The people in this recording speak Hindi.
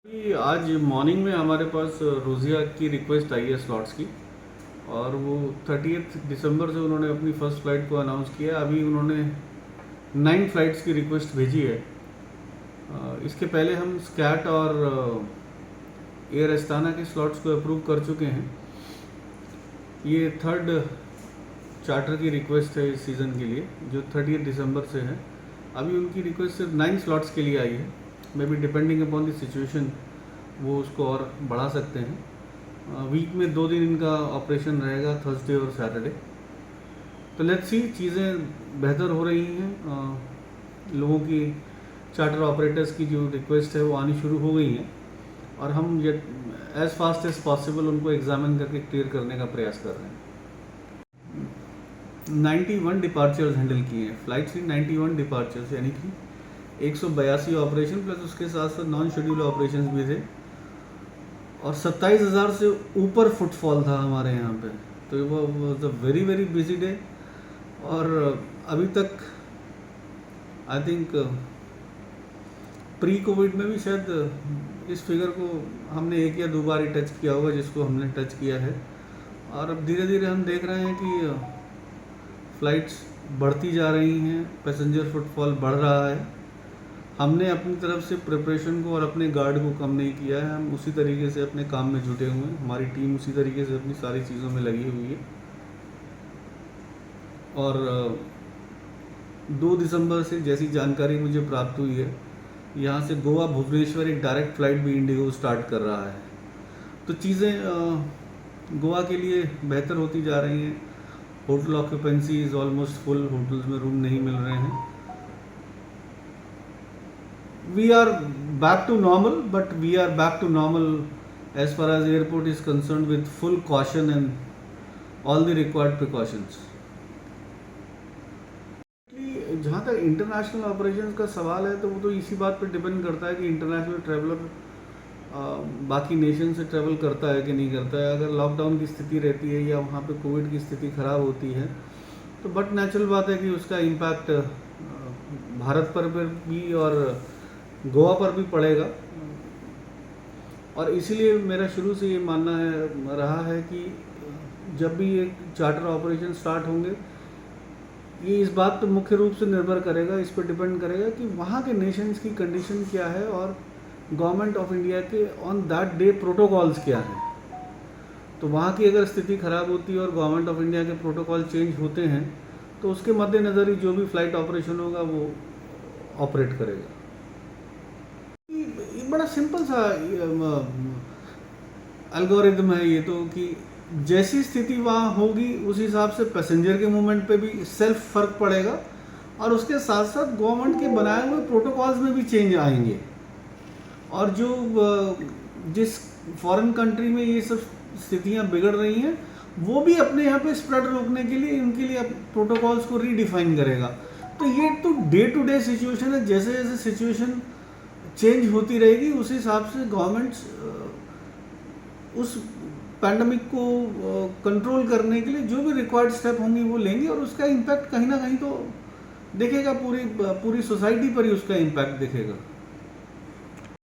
आज मॉर्निंग में हमारे पास रोज़िया की रिक्वेस्ट आई है स्लॉट्स की। और वो 30 दिसंबर से उन्होंने अपनी फ़र्स्ट फ़्लाइट को अनाउंस किया। अभी उन्होंने 9 फ़्लाइट्स की रिक्वेस्ट भेजी है। इसके पहले हम स्कैट और एयर अस्ताना के स्लॉट्स को अप्रूव कर चुके हैं। ये थर्ड चार्टर की रिक्वेस्ट है इस सीज़न के लिए, जो 30 दिसंबर से है। अभी उनकी रिक्वेस्ट सिर्फ 9 स्लॉट्स के लिए आई है। May be depending upon the situation वो उसको और बढ़ा सकते हैं। वीक में 2 दिन इनका ऑपरेशन रहेगा, थर्सडे और सैटरडे। तो लेट्स सी, चीज़ें बेहतर हो रही हैं। लोगों की चार्टर ऑपरेटर्स की जो रिक्वेस्ट है वो आनी शुरू हो गई हैं, और हम एज फास्ट एज पॉसिबल उनको एग्जामिन करके क्लियर करने का प्रयास कर रहे हैं। 91 डिपार्चर्स हैंडल किए हैं फ्लाइट से, 91 डिपार्चर्स, यानी कि 182 ऑपरेशन प्लस उसके साथ साथ नॉन शेड्यूल ऑपरेशंस भी थे। और 27,000 से ऊपर फुटफॉल था हमारे यहाँ पे। तो वो was a very very busy day. और अभी तक आई थिंक प्री कोविड में भी शायद इस फिगर को हमने 1 या 2 बार ही टच किया होगा, जिसको हमने टच किया है। और अब धीरे धीरे हम देख रहे हैं कि फ़्लाइट्स बढ़ती जा रही हैं, पैसेंजर फुटफॉल बढ़ रहा है। हमने अपनी तरफ से प्रिपरेशन को और अपने गार्ड को कम नहीं किया है। हम उसी तरीके से अपने काम में जुटे हुए हैं। हमारी टीम उसी तरीके से अपनी सारी चीज़ों में लगी हुई है। और 2 दिसंबर से जैसी जानकारी मुझे प्राप्त हुई है, यहाँ से गोवा भुवनेश्वर एक डायरेक्ट फ़्लाइट भी इंडिगो स्टार्ट कर रहा है। तो चीज़ें गोवा के लिए बेहतर होती जा रही हैं। Hotel occupancy is almost full, hotels में रूम नहीं मिल रहे हैं। We are back to normal, but we are back to normal as far as airport is concerned with full caution and all the required precautions. जहाँ तक इंटरनेशनल ऑपरेशंस का सवाल है, तो वो तो इसी बात पर डिपेंड करता है कि इंटरनेशनल ट्रैवलर बाकी नेशन से ट्रैवल करता है कि नहीं करता है। अगर लॉकडाउन की स्थिति रहती है या वहाँ पे कोविड की स्थिति ख़राब होती है, तो बट नेचुरल बात है कि उसका इम्पैक्ट भारत पर भी और गोवा पर भी पड़ेगा। और इसीलिए मेरा शुरू से ये मानना रहा है कि जब भी एक चार्टर ऑपरेशन स्टार्ट होंगे, ये इस बात पर मुख्य रूप से निर्भर करेगा, इस पर डिपेंड करेगा कि वहाँ के नेशंस की कंडीशन क्या है और गवर्नमेंट ऑफ इंडिया के ऑन दैट डे प्रोटोकॉल्स क्या हैं। तो वहाँ की अगर स्थिति ख़राब होती है और गवर्नमेंट ऑफ इंडिया के प्रोटोकॉल चेंज होते हैं, तो उसके मद्देनज़र ही जो भी फ़्लाइट ऑपरेशन होगा वो ऑपरेट करेगा। ये बड़ा सिंपल सा एल्गोरिदम है ये तो, कि जैसी स्थिति वहाँ होगी उस हिसाब से पैसेंजर के मूवमेंट पे भी सेल्फ फ़र्क पड़ेगा, और उसके साथ साथ गवर्नमेंट के बनाए हुए प्रोटोकॉल्स में भी चेंज आएंगे। और जो जिस फॉरेन कंट्री में ये सब स्थितियाँ बिगड़ रही हैं, वो भी अपने यहाँ पे स्प्रेड रोकने के लिए इनके लिए प्रोटोकॉल्स को रीडिफाइन करेगा। तो ये तो डे टू डे सिचुएशन है। जैसे जैसे सिचुएशन चेंज होती रहेगी उस हिसाब से गवर्नमेंट्स उस पैंडमिक को कंट्रोल करने के लिए जो भी रिक्वायर्ड स्टेप होंगी वो लेंगे, और उसका इम्पैक्ट कहीं ना कहीं तो दिखेगा, पूरी सोसाइटी पर ही उसका इम्पैक्ट दिखेगा।